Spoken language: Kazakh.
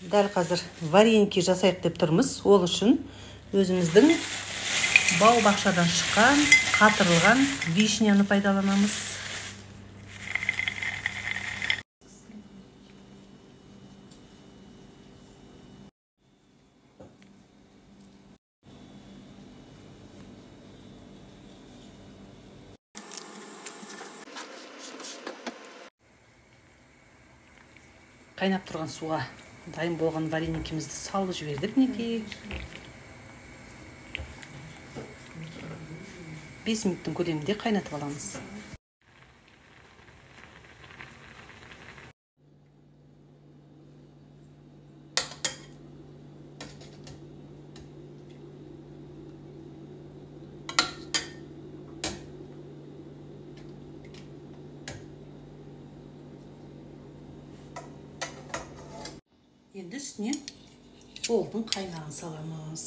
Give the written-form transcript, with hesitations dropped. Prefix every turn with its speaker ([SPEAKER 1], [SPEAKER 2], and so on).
[SPEAKER 1] Дәл қазір вареники жасайық деп тұрмыз. Ол үшін өзіміздің бау-бақшадан шыққан, қатырылған вишняны пайдаланамыз. Қайнап тұрған суға дайын болған вареникімізді салып жібердік неке. 5 минуттың көлемінде қайнатып аламыз. Енді үстіне болдың қайнағын саламыз.